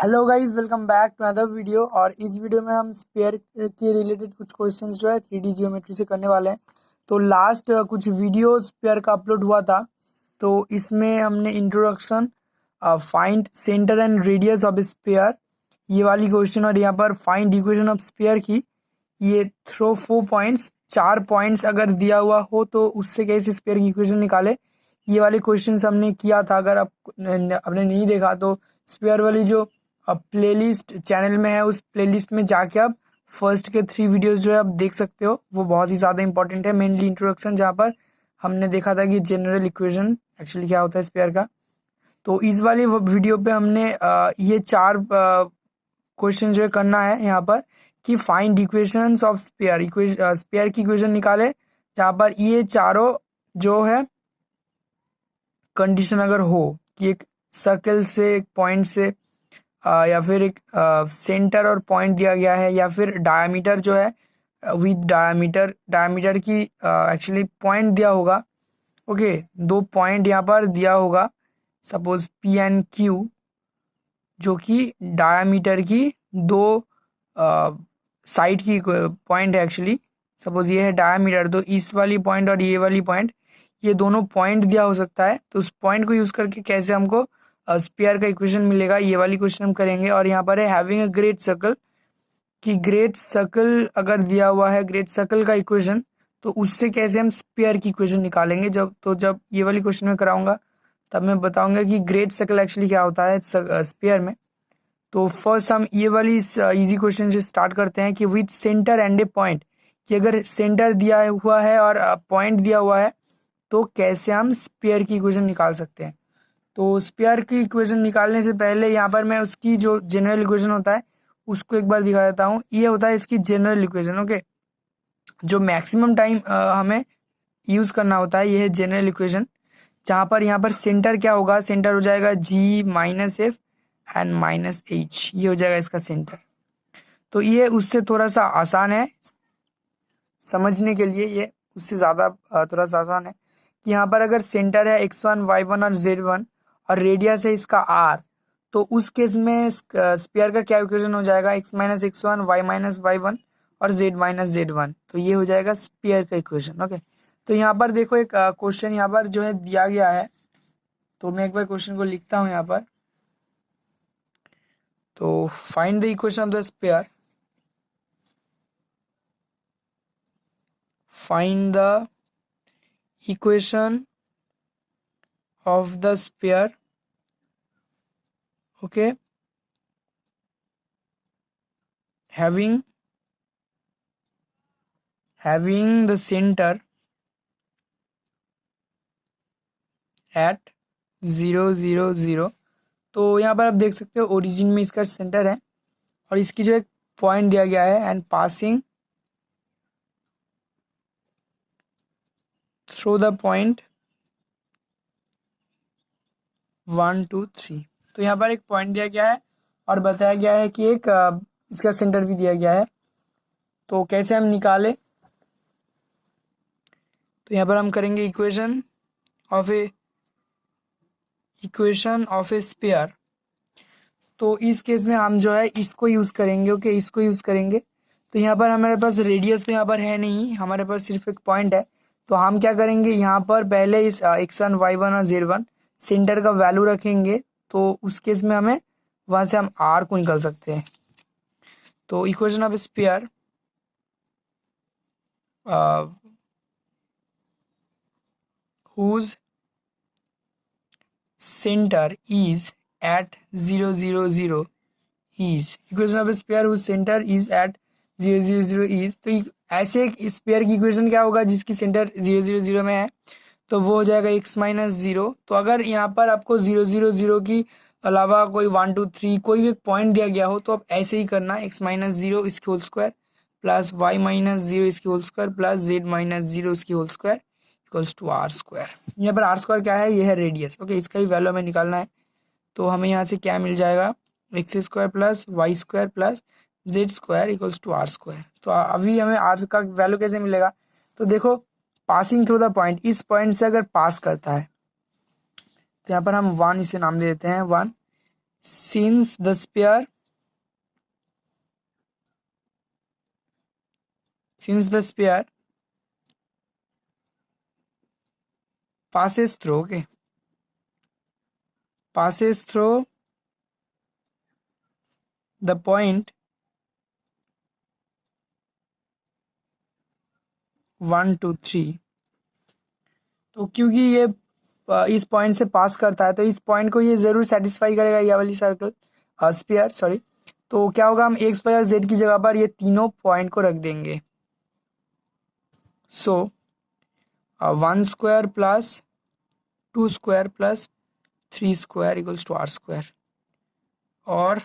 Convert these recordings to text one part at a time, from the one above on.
Hello guys, welcome back to another video. और इस video में हम स्पेयर के रिलेटेड कुछ क्वेश्चंस जो है 3D जियोमेट्री से करने वाले हैं। तो लास्ट कुछ वीडियो स्पेयर का अपलोड हुआ था, तो इसमें हमने introduction, find centre and radius of sphere, ये वाली क्वेश्चन, और यहाँ पर फाइंड इक्वेशन ऑफ स्पेयर की ये थ्रो 4 पॉइंट्स, 4 पॉइंट्स अगर दिया हुआ हो तो उससे कैसे स्पेयर की इक्वेशन निकाले, ये वाले क्वेश्चंस हमने किया था। अगर आपने नहीं देखा तो स्पेयर वाली जो प्लेलिस्ट चैनल में है, उस प्लेलिस्ट में जाके आप फर्स्ट के 3 वीडियोस जो है आप देख सकते हो। वो बहुत ही ज़्यादा इंपॉर्टेंट है। मेनली इंट्रोडक्शन, जहाँ पर हमने देखा था कि जनरल इक्वेशन एक्चुअली क्या होता है स्पेयर का। तो इस वाली वीडियो पे हमने ये 4 क्वेश्चन जो है करना है यहाँ पर, कि find equations of sphere, sphere की इक्वेशन निकाले, जहाँ पर ये चारों जो है कंडीशन अगर हो कि एक सर्कल से, एक पॉइंट से, या फिर एक सेंटर और पॉइंट दिया गया है, या फिर डायमीटर जो है विद डायमीटर की एक्चुअली पॉइंट दिया होगा। ओके, 2 पॉइंट यहाँ पर दिया होगा, सपोज पी एंड क्यू, जो कि डायमीटर की 2 साइड की पॉइंट है एक्चुअली। सपोज ये है डायमीटर, तो इस वाली पॉइंट और ये वाली पॉइंट, ये दोनों पॉइंट दिया हो सकता है। तो उस पॉइंट को यूज करके कैसे हमको स्पेयर का इक्वेशन मिलेगा, ये वाली क्वेश्चन हम करेंगे। और यहाँ पर है हैविंग अ ग्रेट सर्कल, कि ग्रेट सर्कल अगर दिया हुआ है, ग्रेट सर्कल का इक्वेशन, तो उससे कैसे हम स्पेयर की इक्वेशन निकालेंगे। जब ये वाली क्वेश्चन में कराऊंगा तब मैं बताऊंगा कि ग्रेट सर्कल एक्चुअली क्या होता है स्पेयर में। तो फर्स्ट हम ये वाली इजी क्वेश्चन से स्टार्ट करते हैं, कि with centre and A point, कि अगर सेंटर दिया हुआ है और पॉइंट दिया हुआ है तो कैसे हम स्पेयर की इक्वेशन निकाल सकते हैं। तो स्पेयर की इक्वेशन निकालने से पहले यहाँ पर मैं उसकी जो जनरल इक्वेशन होता है उसको एक बार दिखा देता हूँ। ये होता है इसकी जनरल इक्वेशन। ओके, जो मैक्सिमम टाइम हमें यूज करना होता है, ये है जनरल इक्वेशन, जहाँ पर यहाँ पर सेंटर क्या होगा, सेंटर हो जाएगा G minus F and minus H, ये हो जाएगा इसका सेंटर। तो ये उससे थोड़ा सा आसान है समझने के लिए, ये उससे ज़्यादा थोड़ा सा आसान है, कि यहाँ पर अगर सेंटर है x1 y1 और z1, और रेडियस है इसका r, तो उस केस में स्पेयर का क्या इक्वेशन हो जाएगा, x minus x1, y minus y1 और z माइनस z1। तो ये हो जाएगा स्पेयर का इक्वेशन। ओके, तो यहाँ पर देखो एक क्वेश्चन यहाँ पर जो है दिया गया है, तो मैं एक बार क्वेश्चन को लिखता हूँ यहाँ पर। तो find the equation of the sphere, find the equation of the sphere. Okay, having the center at 0 0 0। तो यहाँ पर आप देख सकते हो ओरिजिन में इसका सेंटर है, और इसकी जो एक पॉइंट दिया गया है, and passing through the point 1 2 3। तो यहाँ पर एक पॉइंट दिया गया है और बताया गया है कि एक इसका सेंटर भी दिया गया है। तो कैसे हम निकाले, तो यहाँ पर हम करेंगे इक्वेशन ऑफ ए स्पेयर। तो इस केस में हम जो है इसको यूज़ करेंगे। ओके, इसको यूज़ करेंगे। तो यहाँ पर हमारे पास रेडियस तो यहाँ पर है नहीं, हमारे पास सिर्फ एक पॉइंट है। तो हम क्या करेंगे, यहाँ पर पहले इस x1 y1 और z1 सेंटर का वैल्यू रखेंगे। तो उस केस में हमें वहाँ से हम r को निकाल सकते हैं। तो equation of sphere whose center is at 0 0 0 is, equation of sphere whose center is at 0 0 0 is। तो ऐसे एक स्पेयर की इक्वेशन क्या होगा जिसकी सेंटर 0 0 0 में है, तो वो हो जाएगा x माइनस 0। तो अगर यहाँ पर आपको 0 0 0 की अलावा कोई 1 2 3 कोई भी एक पॉइंट दिया गया हो, तो आप ऐसे ही करना, x माइनस 0 इसकी whole square plus y minus 0 इसकी whole square plus z minus 0 इसकी whole square equals to r square. यहाँ पर आर स्क्वायर क्या है, ये है रेडियस। ओके, इसका ही वैल्यू हमें निकालना है। तो हमें यहाँ से क्या मिल जाएगा, x square plus y square plus z square equals to r square. तो अभी हमें आर का वैल्यू कैसे मिलेगा, तो देखो पासिंग थ्रू द पॉइंट, इस पॉइंट से अगर पास करता है तो यहाँ पर हम 1 इसे नाम दे देते हैं 1, since the sphere passes through, okay, passes through the point 1 2 3, तो क्योंकि ये इस पॉइंट से पास करता है तो इस पॉइंट को ये जरूर सेटिस्फाई करेगा, ये वाली सर्कल स्फीयर सॉरी। तो क्या होगा, हम एक्स वाई और जेड की जगह पर ये तीनों पॉइंट को रख देंगे। So 1 square plus 2 square plus 3 square equals to r square, और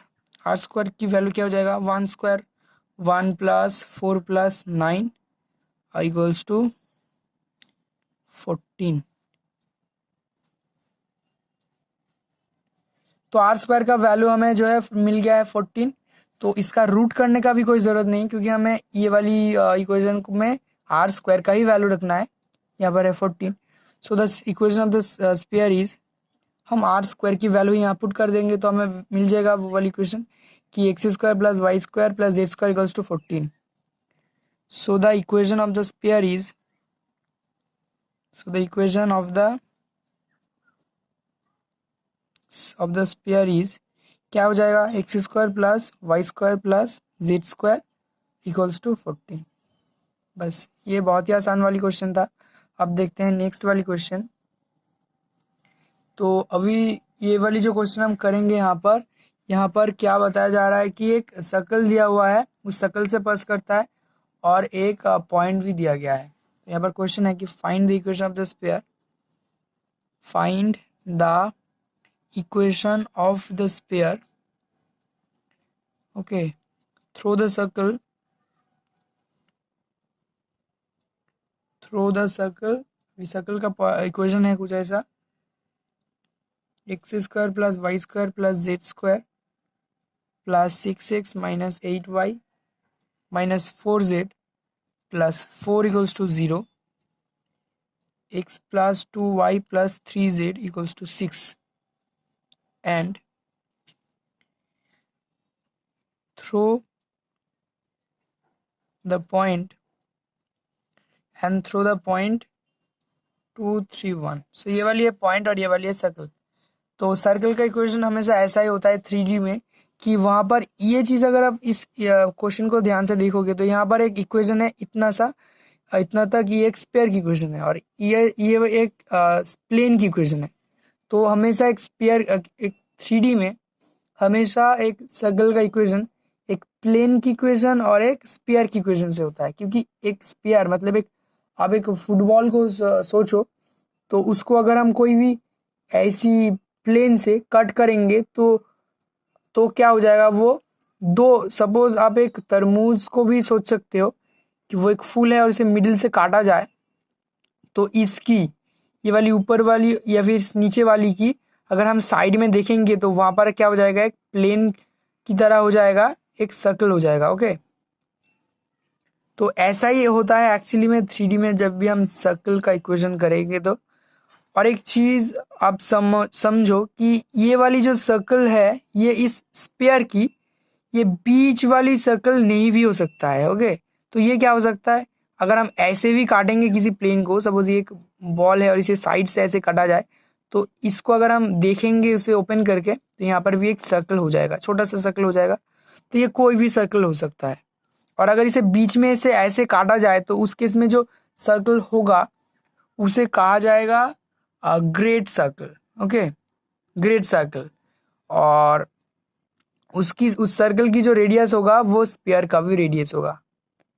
आर स्क्वायर की वैल्यू क्या हो जाएगा, 1 square 1 plus 4 plus 9 equals to 14। तो आर स्क्वायर का वैल्यू हमें जो है मिल गया है 14। तो इसका रूट करने का भी कोई ज़रूरत नहीं, क्योंकि हमें ये वाली इक्वेशन में आर स्क्वायर का ही वैल्यू रखना है। यहाँ पर है 14। So the equation of the sphere is, हम आर स्क्वायर की वैल्यू यहाँ पुट कर देंगे तो हमें मिल जाएगा वो वाली इक्वेशन कि x square plus y square plus z square equals to 14। So the equation of the sphere is, equation of the sphere is क्या हो जाएगा, x square plus y square plus z square equals to 14। बस ये बहुत ही आसान वाली question था। अब देखते हैं नेक्स्ट वाली क्वेश्चन। तो अभी ये वाली जो क्वेश्चन हम करेंगे यहाँ पर क्या बताया जा रहा है कि एक सर्कल दिया हुआ है, उस सर्कल से पास करता है और एक पॉइंट भी दिया गया है। यहाँ पर क्वेश्चन है कि find the equation of the sphere, find the equation of the sphere, okay, through the circle circle का इक्वेशन है कुछ ऐसा, x square plus y square plus z square plus 6x minus 8y minus 4z plus 4 equals to 0, x plus 2y plus 3z equals to 6, and through the point 2 3 1। So ये वाली है point और ये वाली है सर्कल। तो circle का equation हमेशा ऐसा ही होता है 3D में कि वहाँ पर ये चीज़, अगर आप इस क्वेश्चन को ध्यान से देखोगे तो यहाँ पर एक इक्वेशन है इतना तक, ये एक स्पेयर की इक्वेशन है, और ये एक प्लेन की इक्वेशन है। तो हमेशा एक स्पेयर, एक 3D में हमेशा एक सर्कल का इक्वेशन एक प्लेन की इक्वेशन और एक स्पेयर की इक्वेशन से होता है। क्योंकि एक स्पेयर मतलब आप एक फुटबॉल को सोचो, तो उसको अगर हम कोई भी ऐसी प्लेन से कट करेंगे तो क्या हो जाएगा, वो दो, सपोज आप एक तरबूज को भी सोच सकते हो कि वो एक फूल है और इसे मिडिल से काटा जाए, तो इसकी ये वाली ऊपर वाली या फिर नीचे वाली की अगर हम साइड में देखेंगे तो वहाँ पर क्या हो जाएगा, एक प्लेन की तरह हो जाएगा, एक सर्कल हो जाएगा। ओके, तो ऐसा ही होता है एक्चुअली में 3D में जब भी हम सर्कल का इक्वेशन करेंगे तो। और एक चीज आप समझो कि ये वाली जो सर्कल है, ये इस स्पेयर की ये बीच वाली सर्कल नहीं भी हो सकता है। ओके, तो ये क्या हो सकता है, अगर हम ऐसे भी काटेंगे किसी प्लेन को, सपोज ये एक बॉल है और इसे साइड से ऐसे काटा जाए, तो इसको अगर हम देखेंगे उसे ओपन करके तो यहाँ पर भी एक सर्कल हो जाएगा, छोटा सा सर्कल हो जाएगा। तो ये कोई भी सर्कल हो सकता है। और अगर इसे बीच में से ऐसे काटा जाए तो उस केस में जो सर्कल होगा उसे कहा जाएगा great circle. Okay, great circle. और उस सर्कल की जो रेडियस होगा वो स्फीयर का भी रेडियस होगा।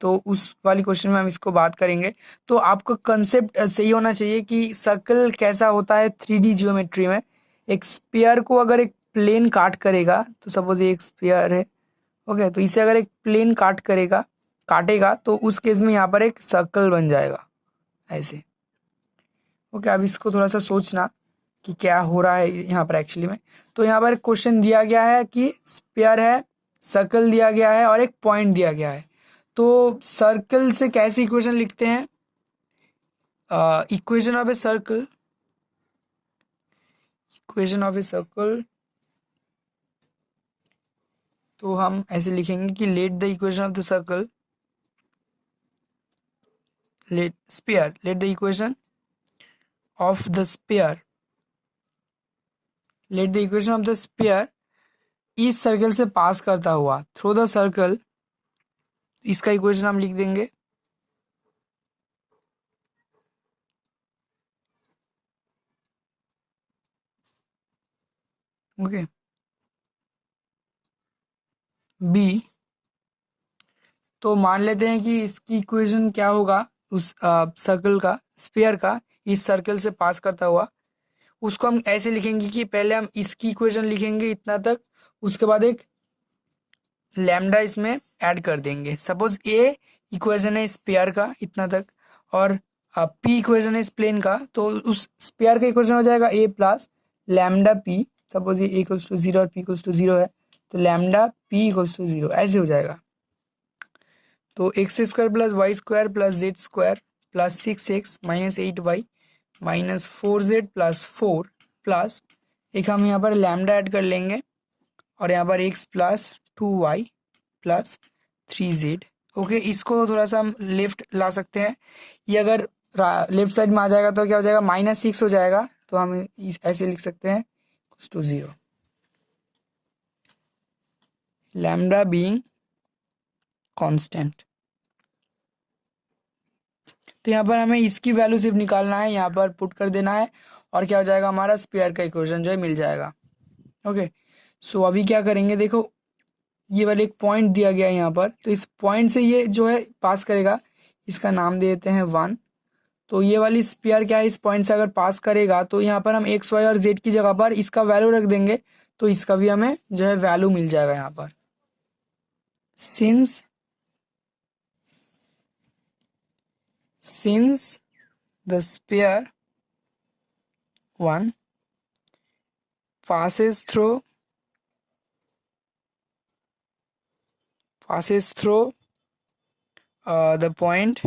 तो उस वाली क्वेश्चन में हम इसको बात करेंगे। तो आपको कंसेप्ट सही होना चाहिए कि सर्कल कैसा होता है 3D जियोमेट्री में। एक स्फीयर को अगर एक प्लेन काट करेगा, तो सपोज ये एक स्फीयर है, ओके, तो इसे अगर एक प्लेन काटेगा तो उस केस में यहाँ पर एक सर्कल बन जाएगा ऐसे। ओके, अब इसको थोड़ा सा सोचना कि क्या हो रहा है यहाँ पर एक्चुअली में। तो यहाँ पर क्वेश्चन दिया गया है कि स्फीयर है, सर्कल दिया गया है और एक पॉइंट दिया गया है। तो सर्कल से कैसे इक्वेशन लिखते हैं, इक्वेशन ऑफ ए सर्कल तो हम ऐसे लिखेंगे कि let the equation of the circle, let the equation of the sphere, let the equation of the sphere इस सर्कल से पास करता हुआ थ्रू द सर्कल, इसका इक्वेशन हम लिख देंगे। ओके, बी, तो मान लेते हैं कि इसकी इक्वेशन क्या होगा, उस सर्कल का, स्फीयर का, इस सर्कल से पास करता हुआ, उसको हम ऐसे लिखेंगे कि पहले हम इसकी इक्वेशन लिखेंगे इतना तक, उसके बाद एक लैम्डा इसमें ऐड कर देंगे। सपोज ए इक्वेशन है स्फीयर का इतना तक, और पी इक्वेशन है इस प्लेन का, तो उस स्फीयर का इक्वेशन हो जाएगा ए प्लस लैम्डा पी। सपोज ये इक्वल्स टू 0 और पी इक्वल्स टू 0 है, तो लैम्डा पी इक्वल्स टू 0 ऐसे हो जाएगा। तो x square plus y square plus z square plus 6x minus 8y minus 4z plus 4 plus एक हम यहाँ पर लैम्डा ऐड कर लेंगे, और यहाँ पर x plus 2y plus 3z। Okay, इसको थोड़ा सा हम लेफ्ट ला सकते हैं, ये अगर लेफ्ट साइड में आ जाएगा तो क्या हो जाएगा, -6 हो जाएगा, तो हम ऐसे लिख सकते हैं टू 0, लैम्डा बीइंग कांस्टेंट। तो यहाँ पर हमें इसकी वैल्यू सिर्फ निकालना है, यहाँ पर पुट कर देना है, और क्या हो जाएगा, हमारा स्पेयर का इक्वेशन जो है मिल जाएगा। ओके, सो अभी क्या करेंगे, देखो ये वाला एक पॉइंट दिया गया है यहाँ पर, तो इस पॉइंट से ये जो है पास करेगा, इसका नाम दे देते हैं 1। तो ये वाली स्पेयर क्या है, इस पॉइंट से अगर पास करेगा तो यहाँ पर हम एक्स वाई और जेड की जगह पर इसका वैल्यू रख देंगे, तो इसका भी हमें जो है वैल्यू मिल जाएगा यहाँ पर। Since the sphere 1 passes through the point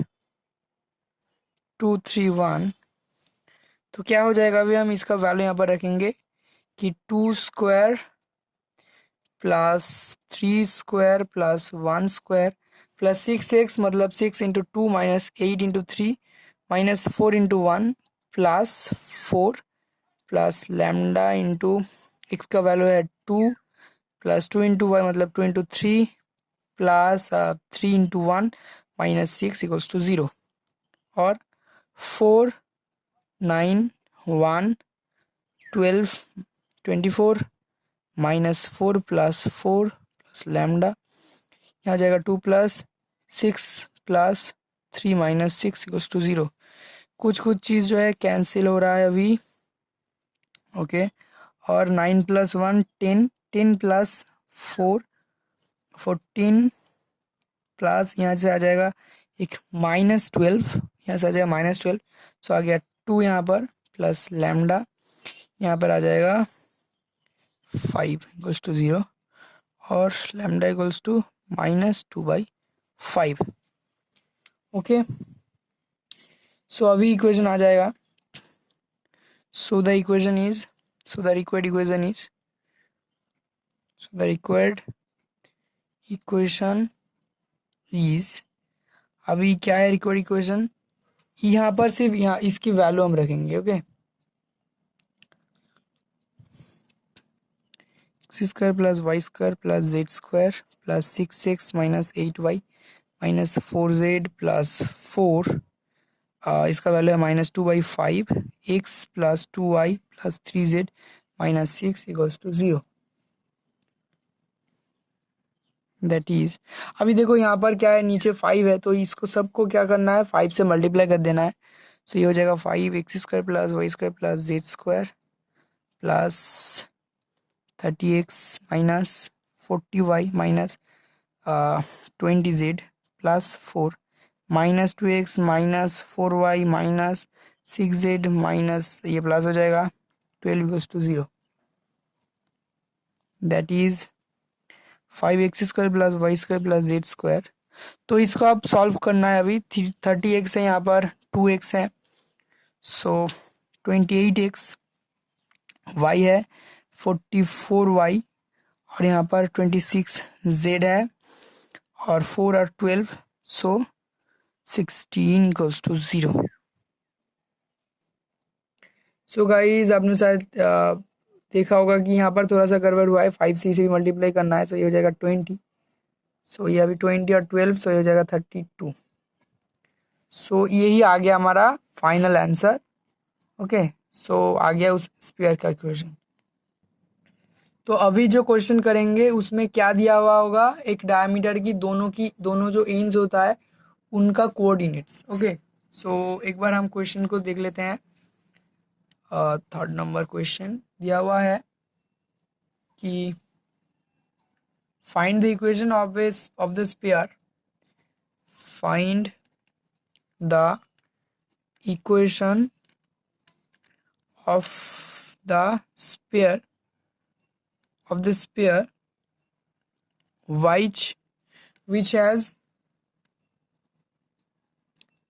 2 3 1, तो क्या हो जाएगा, अभी हम इसका वैल्यू यहाँ पर रखेंगे कि 2 square plus 3 square plus 1 square plus 6x, मतलब 6 into 2 minus 8 into 3 minus 4 into 1 plus 4 plus lambda into x का वैल्यू है 2 प्लस 2 इंटू वाई मतलब 2 into 3 plus 3 into 1 minus 6 equals to 0, और 4 9 1 12 24 माइनस 4 प्लस 4 प्लस लैम्डा, यहाँ जाएगा 2 plus 6 plus 3 minus 6 equals to 0। कुछ चीज़ जो है कैंसिल हो रहा है अभी। ओके, और 9 प्लस 1 10, 10 प्लस 4 14 प्लस यहाँ से आ जाएगा एक -12, यहाँ से आ जाएगा -12, सो आ गया 2 यहाँ पर प्लस लैम्डा, यहाँ पर आ जाएगा 5 इक्वल्स टू 0, और लैम्डा इक्वल्स टू -2/5। ओके, सो अभी इक्वेशन आ जाएगा। So the required equation is, अभी क्या है रिक्वायर्ड इक्वेशन, यहाँ पर सिर्फ यहाँ इसकी वैल्यू हम रखेंगे। Okay, x square plus y square plus z square plus 6x minus 8y minus 4z plus 4, इसका वैल्यू है -2/5, x plus 2y plus 3z minus 6 equals to 0। That is, अभी देखो यहाँ पर क्या है, नीचे 5 है, तो इसको सबको क्या करना है, 5 से मल्टीप्लाई कर देना है। सो ये हो जाएगा 5x square plus y square plus z square plus 30x minus 40y minus 20z plus 4 minus 2x minus 4y minus 6z minus ये प्लस हो जाएगा 12 equals to 0। That is 5x square plus y square plus z square. तो इसको आप solve करना है, अभी 30x है, यहाँ पर 2x है, सो 28x, y है 44y, और यहाँ पर 26 z है और 4 और 12, सो 16 इक्वल्स टू 0। सो गाइज आपने शायद देखा होगा कि यहाँ पर थोड़ा सा गड़बड़ हुआ है, 5 से भी मल्टीप्लाई करना है, सो ये हो जाएगा 20। सो ये अभी 20 और 12, सो ये हो जाएगा 32। सो यही आ गया हमारा फाइनल आंसर। ओके, सो आ गया उस स्फीयर का इक्वेशन। तो अभी जो क्वेश्चन करेंगे उसमें क्या दिया हुआ होगा, एक डायमीटर की दोनों जो एंड्स होता है उनका कोऑर्डिनेट्स। ओके, सो एक बार हम क्वेश्चन को देख लेते हैं। थर्ड नंबर क्वेश्चन दिया हुआ है कि find the equation of the sphere, find the equation of the sphere which has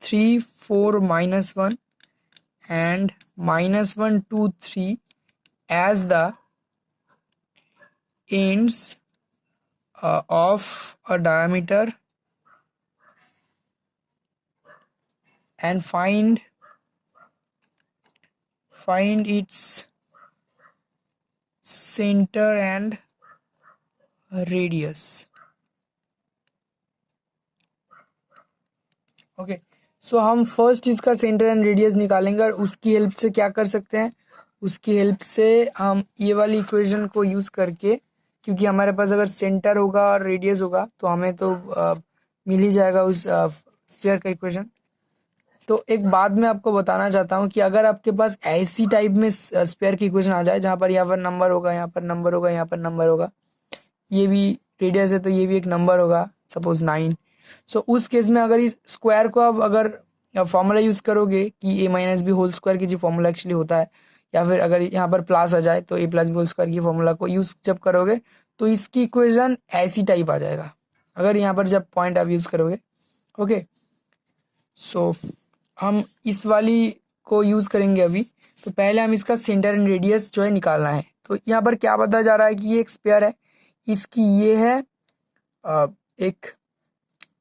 3, 4, -1 and -1, 2, 3 as the ends of a diameter, and find its center and radius। Okay, so हम first इसका centre and radius निकालेंगे और उसकी help से क्या कर सकते हैं, उसकी हेल्प से हम ये वाली इक्वेशन को यूज़ करके, क्योंकि हमारे पास अगर सेंटर होगा और रेडियस होगा तो हमें तो मिल ही जाएगा उस स्फीयर का इक्वेशन। तो एक बात मैं आपको बताना चाहता हूँ कि अगर आपके पास ऐसी टाइप में स्फीयर की इक्वेशन आ जाए जहाँ पर यहाँ पर नंबर होगा, यहाँ पर नंबर होगा, यहाँ पर नंबर होगा, ये भी रेडियस है तो ये भी एक नंबर होगा, सपोज 9। सो उस केस में अगर इस स्क्वायर को आप अगर फॉर्मूला यूज़ करोगे कि a minus b whole square की जो फॉर्मूला एक्चुअली होता है, या फिर अगर यहाँ पर प्लस आ जाए तो a plus b whole square की फॉर्मूला को यूज़ जब करोगे तो इसकी इक्वेशन ऐसी टाइप आ जाएगा, अगर यहाँ पर जब पॉइंट आप यूज़ करोगे। ओके, सो हम इस वाली को यूज़ करेंगे अभी। तो पहले हम इसका सेंटर एंड रेडियस जो है निकालना है। तो यहाँ पर क्या बताया जा रहा है कि ये एक स्फीयर है, इसकी ये है एक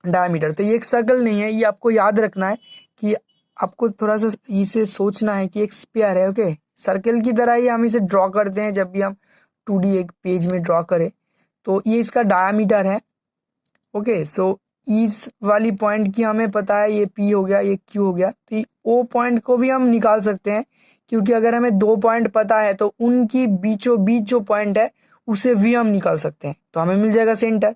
डायमीटर, तो ये एक सर्कल नहीं है, ये आपको याद रखना है कि आपको थोड़ा सा इसे सोचना है कि एक स्फीयर है। ओके, सर्कल की तरह ही हम इसे ड्रॉ करते हैं जब भी हम 2D एक पेज में ड्रॉ करें। तो ये इसका डायमीटर है। ओके, सो इस वाली पॉइंट की हमें पता है ये P हो गया, ये Q हो गया, तो ओ पॉइंट को भी हम निकाल सकते हैं, क्योंकि अगर हमें 2 पॉइंट पता है तो उनकी बीचों बीच जो पॉइंट है उसे भी हम निकाल सकते हैं, तो हमें मिल जाएगा सेंटर।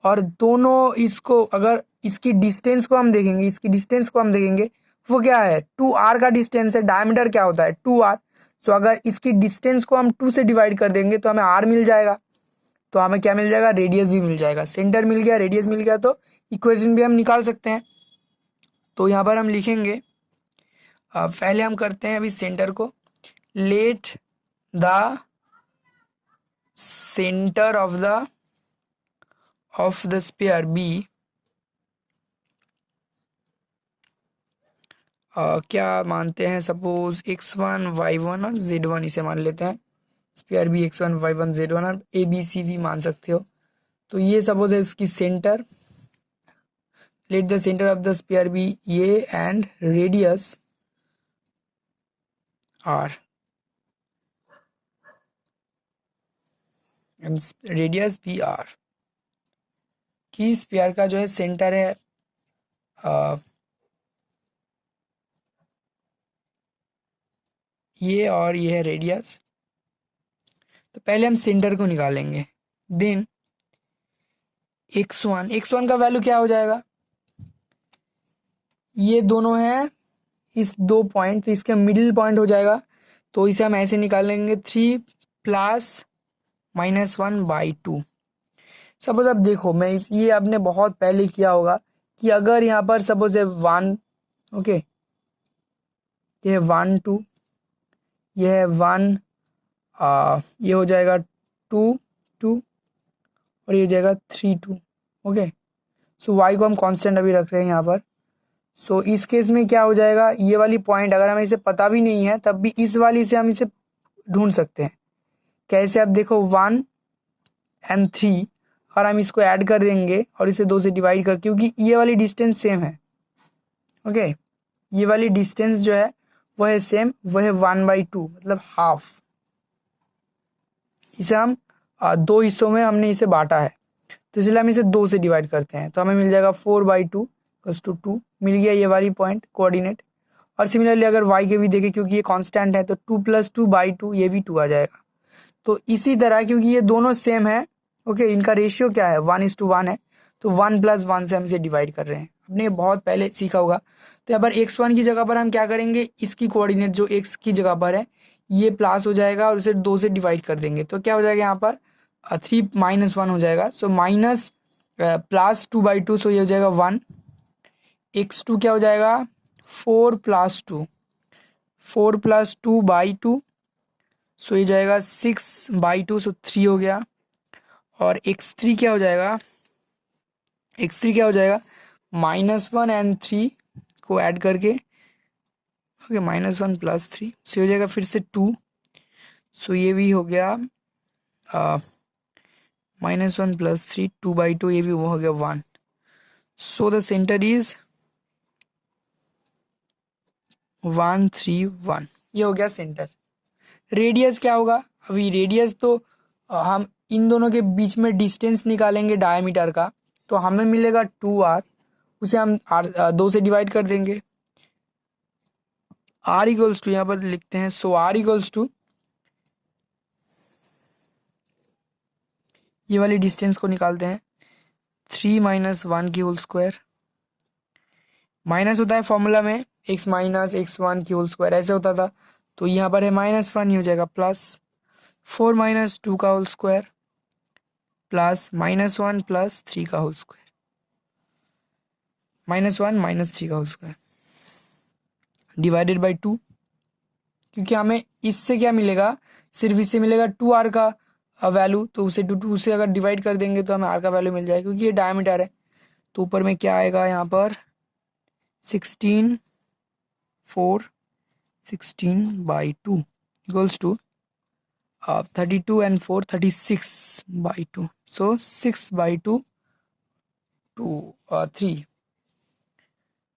और दोनों इसको अगर इसकी डिस्टेंस को हम देखेंगे, इसकी डिस्टेंस को हम देखेंगे, वो क्या है 2r का डिस्टेंस है, डायमीटर क्या होता है 2r। सो अगर इसकी डिस्टेंस को हम 2 से डिवाइड कर देंगे तो हमें r मिल जाएगा, तो हमें क्या मिल जाएगा, रेडियस भी मिल जाएगा। सेंटर मिल गया, रेडियस मिल गया, तो इक्वेशन भी हम निकाल सकते हैं। तो यहाँ पर हम लिखेंगे, पहले हम करते हैं अभी सेंटर को, let the centre of the sphere be, क्या मानते हैं, सपोज x1 y1 और z1 इसे मान लेते हैं। Sphere B x1 y1 z1 और ABC भी मान सकते हो। तो ये सपोज है इसकी centre, let the centre of the sphere be ये and radius r, and radius भी r, कि स्फीयर का जो है सेंटर है ये और ये है रेडियस। तो पहले हम सेंटर को निकालेंगे, देन x1 का वैल्यू क्या हो जाएगा, ये दोनों हैं इस 2 पॉइंट, तो इसका मिडिल पॉइंट हो जाएगा, तो इसे हम ऐसे निकालेंगे 3 + -1/2। सपोज अब देखो, मैं ये आपने बहुत पहले किया होगा कि अगर यहाँ पर सपोज है 1, ओके, ये है 1 2, ये है 1, ये हो जाएगा 2 2 और ये हो जाएगा 3 2। ओके, सो y को हम कांस्टेंट अभी रख रहे हैं यहाँ पर। सो इस केस में क्या हो जाएगा, ये वाली पॉइंट अगर हमें इसे पता भी नहीं है तब भी इस वाली से हम इसे ढूंढ सकते हैं। कैसे, अब देखो 1 एंड 3 और हम इसको ऐड कर देंगे और इसे 2 से डिवाइड कर, क्योंकि ये वाली डिस्टेंस सेम है। ओके, ये वाली डिस्टेंस जो है वह है सेम, वह है 1/2 मतलब हाफ। इसे हम 2 हिस्सों में हमने इसे बांटा है, तो इसलिए हम इसे 2 से डिवाइड करते हैं, तो हमें मिल जाएगा 4/2 = 2। मिल गया ये वाली पॉइंट कोऑर्डिनेट। और सिमिलरली अगर y के भी देखें, क्योंकि ये कांस्टेंट है, तो 2 + 2/2 ये भी 2 आ जाएगा। तो इसी तरह क्योंकि ये दोनों सेम है, ओके, इनका रेशियो क्या है 1:1 है, तो 1 + 1 से हम इसे डिवाइड कर रहे हैं। आपने बहुत पहले सीखा होगा। तो यहाँ पर x1 की जगह पर हम क्या करेंगे, इसकी कोऑर्डिनेट जो x की जगह पर है ये प्लस हो जाएगा और उसे 2 से डिवाइड कर देंगे, तो क्या हो जाएगा यहाँ पर 3 - 1 हो जाएगा। सो माइनस प्लस 2/2, सो ये हो जाएगा 1। x2 क्या हो जाएगा 4 + 2, 4 + 2/2, सो ये जाएगा 6/2, सो 3 हो गया। और x3 क्या हो जाएगा, x3 क्या हो जाएगा -1 एंड 3 को ऐड करके, ओके, -1 + 3, सो हो जाएगा फिर से 2। सो ये भी हो गया -1 + 3, 2/2, ये भी वो हो गया 1। सो द सेंटर इज 1 3 1, ये हो गया सेंटर। रेडियस क्या होगा, अभी रेडियस तो हम इन दोनों के बीच में डिस्टेंस निकालेंगे डायमीटर का, तो हमें मिलेगा 2r, उसे हम r 2 से डिवाइड कर देंगे। r = यहाँ पर लिखते हैं, सो r = ये वाली डिस्टेंस को निकालते हैं, 3 - 1 की होल स्क्वायर। माइनस होता है फॉर्मूला में x - x1 की होल स्क्वायर, ऐसे होता था, तो यहाँ पर है -1, ही हो जाएगा प्लस 4 - 2 का होल स्क्वायर प्लस -1 + 3 का होल स्क्वायर, -1 - 3 का होल स्क्वायर डिवाइडेड बाई 2। क्योंकि हमें इससे क्या मिलेगा, सिर्फ इससे मिलेगा 2r का वैल्यू, तो उसे 2 से अगर डिवाइड कर देंगे तो हमें r का वैल्यू मिल जाएगा, क्योंकि ये डायमीटर है। तो ऊपर में क्या आएगा यहाँ पर 16 4 16/2 = 32 and 4 36/2, so 6/2 to 3,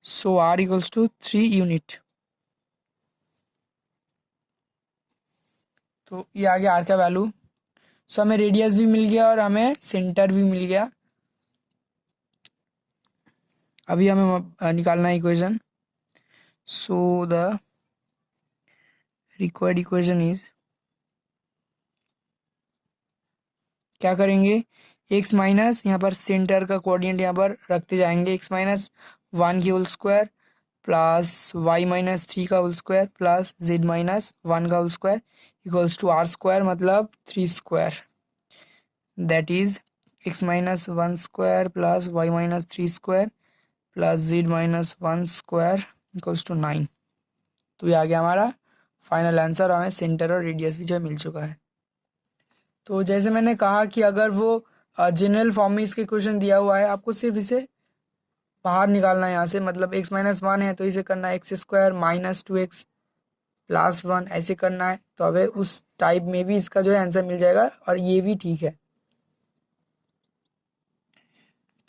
so r = 3 unit. तो ये आ गया r का वैल्यू। सो हमें रेडियस भी मिल गया और हमें सेंटर भी मिल गया। अभी हमें निकालना है equation. So the required equation is, क्या करेंगे, x माइनस, यहाँ पर सेंटर का कोऑर्डिनेट यहाँ पर रखते जाएंगे, x - 1 की होल स्क्वायर प्लस y - 3 का होल स्क्वायर प्लस z - 1 का whole square equals to r², मतलब 3 square, that is x - 1 square plus y - 3 square plus z - 1 square equals to 9। तो ये आ गया हमारा फाइनल आंसर, हमें सेंटर और रेडियस भी जो मिल चुका है। तो जैसे मैंने कहा कि अगर वो जनरल फॉर्म में इसके क्वेश्चन दिया हुआ है, आपको सिर्फ इसे बाहर निकालना है यहाँ से, मतलब x - 1 है तो इसे करना है x² - 2x + 1, ऐसे करना है। तो अब उस टाइप में भी इसका जो है आंसर मिल जाएगा, और ये भी ठीक है।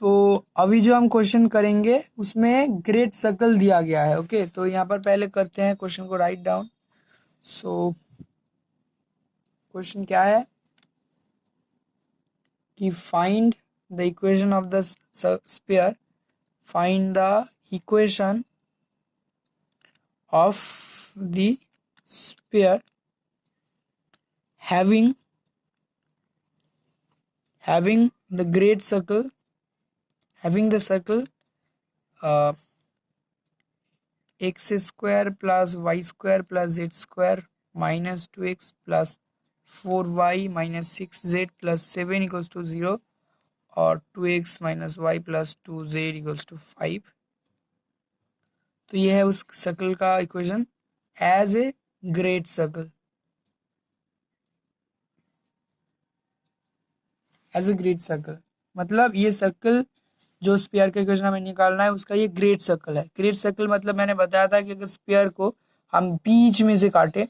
तो अभी जो हम क्वेश्चन करेंगे उसमें ग्रेट सर्कल दिया गया है, ओके। तो यहाँ पर पहले करते हैं क्वेश्चन को राइट डाउन। सो क्वेश्चन क्या है कि find the equation of the sphere, find the equation of the sphere having the great circle, having the circle x² plus y² plus z² minus 2x plus 4y minus 6z plus 7 equals to 0, और 2x minus y plus 2z equals to 5। तो ये है उस circle का equation as a great circle, as a great circle, मतलब ये circle जो sphere का इक्वेशन हमें निकालना है उसका ये ग्रेट सर्कल है। ग्रेट सर्कल मतलब मैंने बताया था कि अगर स्फीयर को हम बीच में से काटे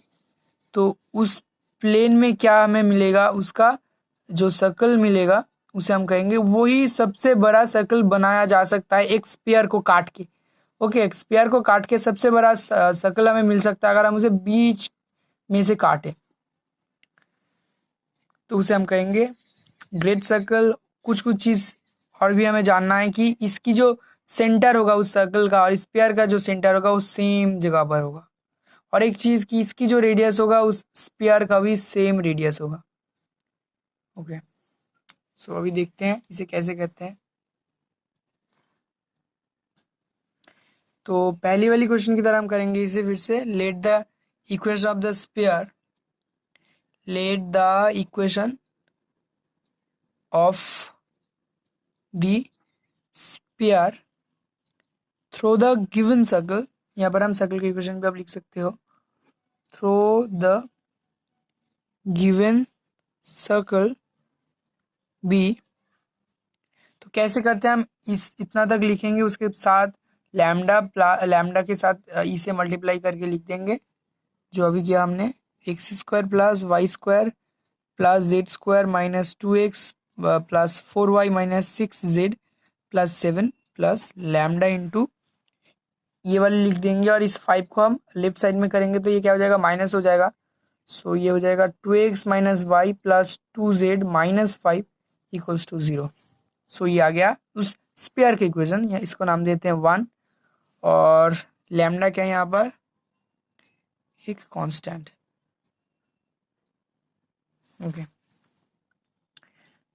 तो उस प्लेन में क्या हमें मिलेगा, उसका जो सर्कल मिलेगा उसे हम कहेंगे वही सबसे बड़ा सर्कल बनाया जा सकता है एक स्फीयर को काट के। ओके, एक स्फीयर को काट के सबसे बड़ा सर्कल हमें मिल सकता है अगर हम उसे बीच में से काटे, तो उसे हम कहेंगे ग्रेट सर्कल। कुछ कुछ चीज और भी हमें जानना है कि इसकी जो सेंटर होगा उस सर्कल का और स्फीयर का जो सेंटर होगा वो सेम जगह पर होगा, और एक चीज की इसकी जो रेडियस होगा उस स्फीयर का भी सेम रेडियस होगा। ओके, सो अभी देखते हैं इसे कैसे कहते हैं। तो पहली वाली क्वेश्चन की तरह हम करेंगे इसे फिर से। Let the equation of the sphere, let the equation of the sphere through the given circle, यहाँ पर हम सर्कल के इक्वेशन पे आप लिख सकते हो, through the given circle b. तो कैसे करते हैं हम, इस इतना तक लिखेंगे, उसके साथ लैम्डा के साथ ई से मल्टीप्लाई करके लिख देंगे जो अभी किया हमने, x square plus y square plus z square minus 2x plus 4y minus 6z plus 7 plus lambda into ये वाले लिख देंगे, और इस 5 को हम लेफ्ट साइड में करेंगे तो ये क्या हो जाएगा, माइनस हो जाएगा। सो ये हो जाएगा 2x minus y plus 2z minus 5 equals to 0। So ये आ गया उस स्पेयर के इक्वेशन, या इसको नाम देते हैं 1, और लैम्डा क्या है यहाँ पर, एक कांस्टेंट। ओके,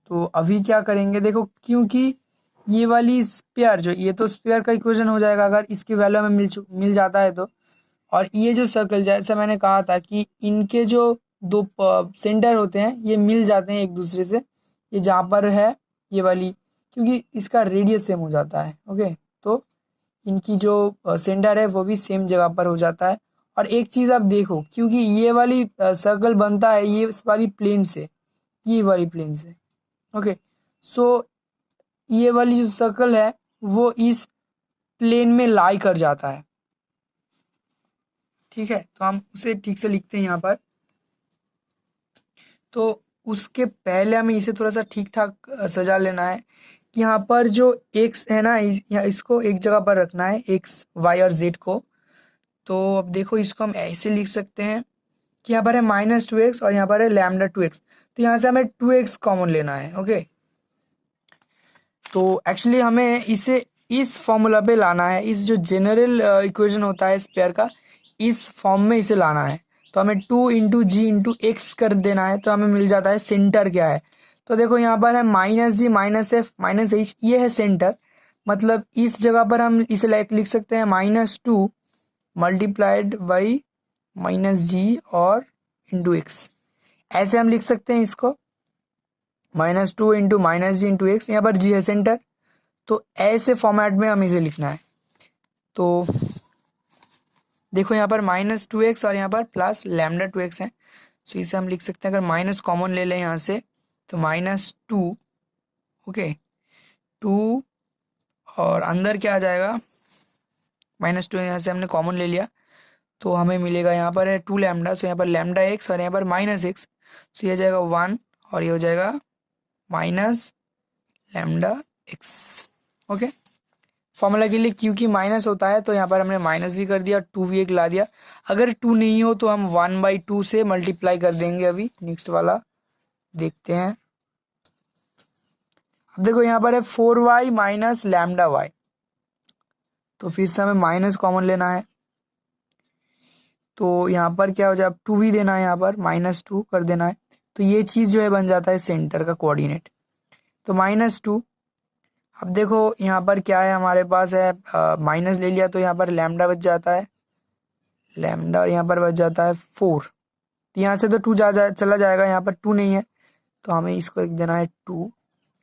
तो अभी क्या करेंगे देखो, क्योंकि ये वाली स्पेयर जो, ये तो स्पेयर का इक्वेशन हो जाएगा अगर इसकी वैल्यू हमें मिल जाता है तो, और ये जो सर्कल जैसा मैंने कहा था कि इनके जो दो सेंटर होते हैं ये मिल जाते हैं एक दूसरे से, ये जहाँ पर है ये वाली, क्योंकि इसका रेडियस सेम हो जाता है। ओके, तो इनकी जो सेंटर है वो भी सेम जगह पर हो जाता है। और एक चीज़ आप देखो, क्योंकि ये वाली सर्कल बनता है ये इस वाली प्लेन से, ये वाली प्लेन से। ओके, सो ये वाली जो सर्कल है वो इस प्लेन में लाई कर जाता है। ठीक है, तो हम उसे ठीक से लिखते हैं यहाँ पर। तो उसके पहले हमें इसे थोड़ा सा ठीक ठाक सजा लेना है कि यहाँ पर जो x है ना, इसको एक जगह पर रखना है, x y और z को। तो अब देखो इसको हम ऐसे लिख सकते हैं कि यहाँ पर है -2x और यहाँ पर है लैम्डा 2x, तो यहाँ से हमें 2x कॉमन लेना है। ओके, तो एक्चुअली हमें इसे इस फॉर्मूला पे लाना है, इस जो जनरल इक्वेशन होता है स्पेयर का, इस फॉर्म में इसे लाना है। तो हमें 2 इंटू जी इंटू एक्स कर देना है, तो हमें मिल जाता है सेंटर क्या है। तो देखो यहाँ पर है -g -f -h, ये है सेंटर। मतलब इस जगह पर हम इसे लिख सकते हैं -2 मल्टीप्लाइड बाई -g और इंटू एक्स, ऐसे हम लिख सकते हैं इसको, -2 इंटू -g इंटू एक्स, यहाँ पर g है सेंटर। तो ऐसे फॉर्मेट में हमें इसे लिखना है। तो देखो यहाँ पर -2x और यहाँ पर प्लस लैम्डा 2x है, सो इसे हम लिख सकते हैं, अगर माइनस कॉमन ले लें यहाँ से तो -2। ओके, 2 और अंदर क्या आ जाएगा, -2 यहाँ से हमने कॉमन ले लिया तो हमें मिलेगा, यहाँ पर है 2 लैम्डा, सो यहाँ पर लैम्डा x और यहाँ पर -x, सो ये जाएगा 1 और ये हो जाएगा minus lambda x। Okay, formula के लिए क्योंकि माइनस होता है तो यहाँ पर हमने माइनस भी कर दिया, 2 भी एक ला दिया। अगर 2 नहीं हो तो हम 1/2 से मल्टीप्लाई कर देंगे। अभी नेक्स्ट वाला देखते हैं। अब देखो यहाँ पर है 4y माइनस लैम्डा वाई, तो फिर से हमें माइनस कॉमन लेना है, तो यहाँ पर क्या हो जाए, 2 भी देना है, यहाँ पर -2 कर देना है, तो ये चीज़ जो है बन जाता है सेंटर का कोऑर्डिनेट, तो -2। अब देखो यहाँ पर क्या है, हमारे पास है माइनस ले लिया तो यहाँ पर लैम्डा बच जाता है, लैम्डा, और यहाँ पर बच जाता है 4। तो यहाँ से तो 2 चला जाएगा, यहाँ पर 2 नहीं है तो हमें इसको एक देना है 2,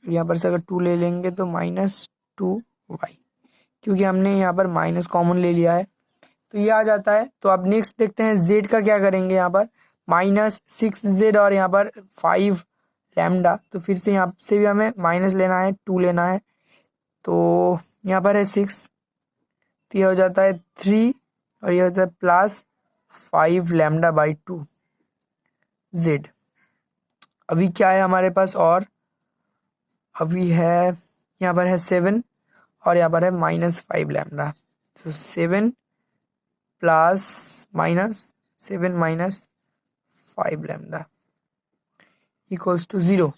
यहाँ पर से अगर 2 ले लेंगे तो -2y, क्योंकि हमने यहाँ पर माइनस कॉमन ले लिया है तो ये आ जाता है। तो अब नेक्स्ट देखते हैं z का क्या करेंगे, यहाँ पर -6z और यहाँ पर 5 लैम्डा, तो फिर से यहाँ से भी हमें माइनस लेना है, 2 लेना है, तो यहाँ पर है 6, तो ये हो जाता है 3 और ये होता है +5 लैम्डा बाई 2 z। अभी क्या है हमारे पास, और अभी है यहाँ पर है 7 और यहाँ पर है -5 लैम्डा। तो 7 plus minus 7 -5 lambda equals to 0।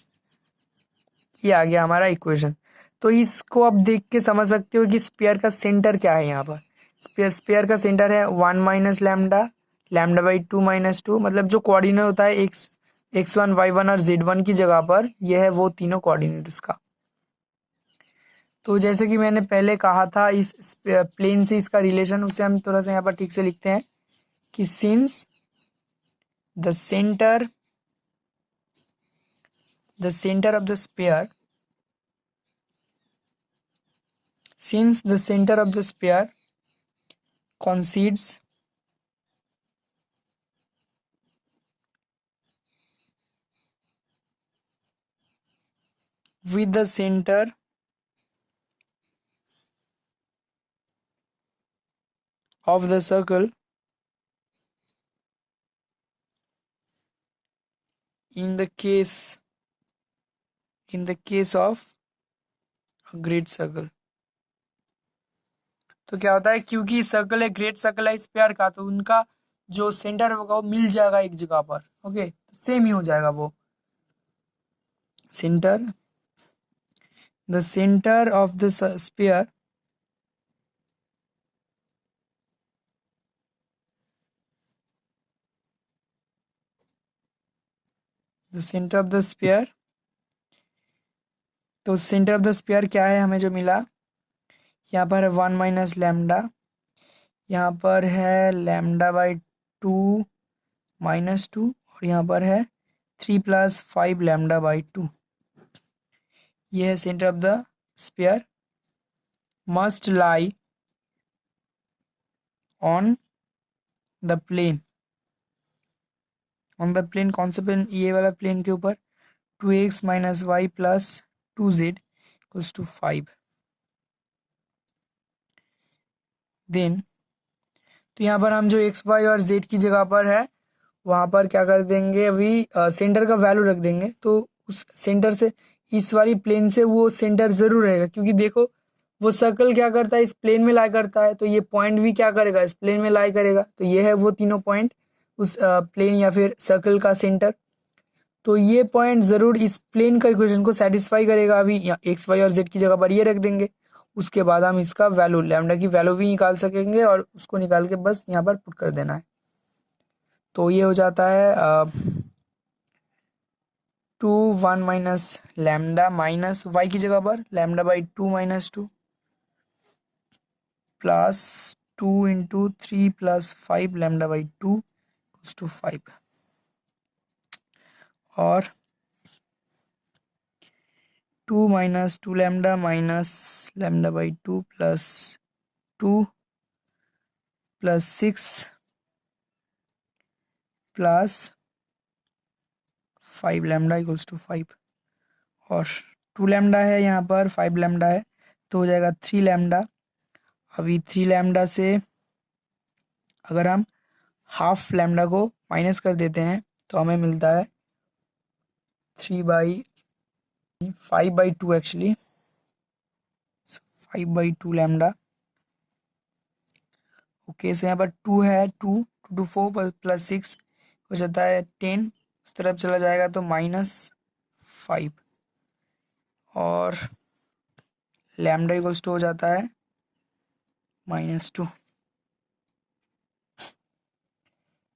ये आ गया हमारा इक्वेशन। तो इसको आप देख के समझ सकते हो कि स्पेयर का सेंटर क्या है। यहाँ पर स्पेयर का सेंटर है 1 माइनस लैम्डा, λ/2 - 2, मतलब जो कोऑर्डिनेट होता है x1 y1 और z1 की जगह पर, यह है वो तीनों कोऑर्डिनेट उसका। तो जैसे कि मैंने पहले कहा था, इस प्लेन से इसका रिलेशन, उसे हम थोड़ा सा यहाँ पर ठीक से लिखते हैं कि since the centre of the sphere since the center of the sphere coincides with the center of the circle in the case of a great circle। तो क्या होता है, क्योंकि सर्कल है, ग्रेट सर्कल है स्पेयर का, तो उनका जो सेंटर होगा वो मिल जाएगा एक जगह पर। ओके, तो सेम ही हो जाएगा वो centre, the centre of the sphere the centre of the sphere. तो सेंटर ऑफ द स्पेयर क्या है हमें जो मिला, यहाँ पर है 1 माइनस लैम्डा, यहाँ पर है λ/2 -2, और यहाँ पर है 3 + 5 λ/2। ये है centre of the sphere must lie on the plane. कौन सा प्लेन, ये वाला प्लेन के ऊपर, 2x - y + 2z = 5। देन तो यहाँ पर हम जो x y और z की जगह पर है, वहाँ पर क्या कर देंगे, अभी सेंटर का वैल्यू रख देंगे। तो उस सेंटर से, इस वाली प्लेन से वो सेंटर जरूर रहेगा, क्योंकि देखो वो सर्कल क्या करता है, इस प्लेन में लाई करता है, तो ये पॉइंट भी क्या करेगा, इस प्लेन में लाई करेगा। तो ये है वो तीनों पॉइंट उस प्लेन या फिर सर्कल का सेंटर। तो ये पॉइंट जरूर इस प्लेन का इक्वेशन को सेटिस्फाई करेगा। अभी एक्स वाई और जेड की जगह पर ये रख देंगे। उसके बाद हम इसका वैल्यू, लैम्डा की वैल्यू भी निकाल सकेंगे, और उसको निकाल के बस यहाँ पर पुट कर देना है। तो ये हो जाता है 2 1 माइनस लैम्डा माइनस वाई की जगह पर λ/2 - 2 प्लस 2 × 3 + 5 λ/2 = 5, और 2 - 2 lambda minus λ/2 plus 2 plus 6 plus 5 lambda = 5, और 2 लैम्डा है यहाँ पर, 5 लैम्डा है, तो हो जाएगा 3 लैम्डा। अभी 3 लैम्डा से अगर हम हाफ लैम्डा को माइनस कर देते हैं, तो हमें मिलता है 5/2 एक्चुअली, 5/2 लैम्डा। ओके, सो यहाँ पर 2 है, 2 2 4 प्लस 6 हो जाता है 10, उस तरफ चला जाएगा तो -5, और लैम्डा = हो जाता है -2।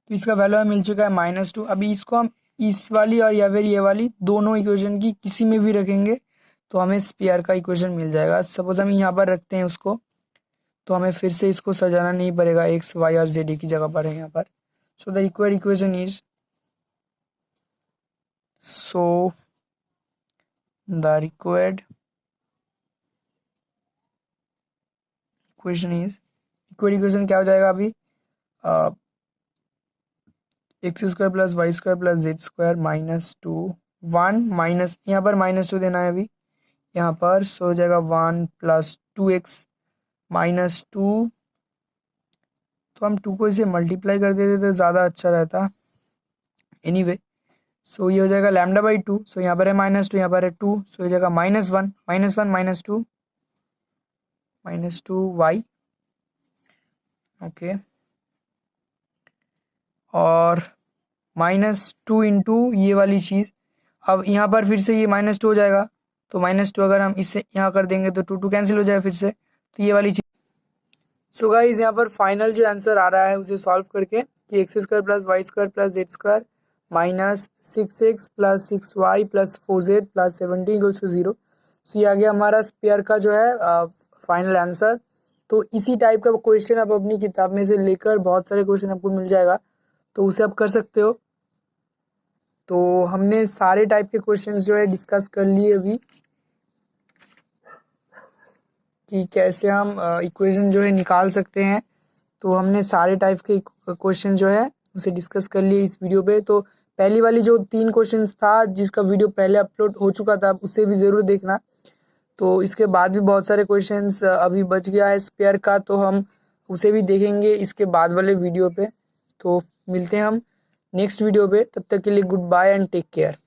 तो इसका वैल्यू हमें मिल चुका है -2। अभी इसको हम इस वाली और या फिर ये वाली दोनों इक्वेशन की किसी में भी रखेंगे, तो हमें स्पेयर का इक्वेशन मिल जाएगा। सपोज हम यहाँ पर रखते हैं उसको, तो हमें फिर से इसको सजाना नहीं पड़ेगा, एक्स वाई और जेड की जगह पर है यहाँ पर। So the required equation is, so the required equation क्या हो जाएगा अभी, x² + y² + z² -2 1 माइनस, यहाँ पर -2 देना है अभी यहाँ पर, सो हो जाएगा 1 + 2x -2। तो हम 2 को इसे मल्टीप्लाई कर देते तो ज़्यादा अच्छा रहता। एनीवे, सो ये हो जाएगा λ/2। सो यहाँ पर है -2, यहाँ पर है 2, सो ये जाएगा -1 -2 y। ओके, और -2 इंटू ये वाली चीज़। अब यहाँ पर फिर से ये -2 हो जाएगा, तो -2 अगर हम इससे यहाँ कर देंगे तो 2 कैंसिल हो जाएगा फिर से, तो ये वाली चीज़। सो गाइज यहाँ पर फाइनल जो आंसर आ रहा है उसे सॉल्व करके कि x² + y² + z² -6x + 6y + 4z + 17 = 0। So ये आ गया हमारा स्पेयर का जो है फाइनल आंसर। तो इसी टाइप का क्वेश्चन आप अपनी किताब में से लेकर बहुत सारे क्वेश्चन आपको मिल जाएगा, तो उसे आप कर सकते हो। तो हमने सारे टाइप के क्वेश्चंस जो है डिस्कस कर लिए अभी, कि कैसे हम इक्वेशन जो है निकाल सकते हैं। तो हमने सारे टाइप के क्वेश्चन जो है उसे डिस्कस कर लिए इस वीडियो पे। तो पहली वाली जो 3 क्वेश्चंस था जिसका वीडियो पहले अपलोड हो चुका था, उसे भी ज़रूर देखना। तो इसके बाद भी बहुत सारे क्वेश्चंस अभी बच गया है स्पेयर का, तो हम उसे भी देखेंगे इसके बाद वाले वीडियो पे। तो मिलते हैं हम नेक्स्ट वीडियो पे, तब तक के लिए goodbye and take care.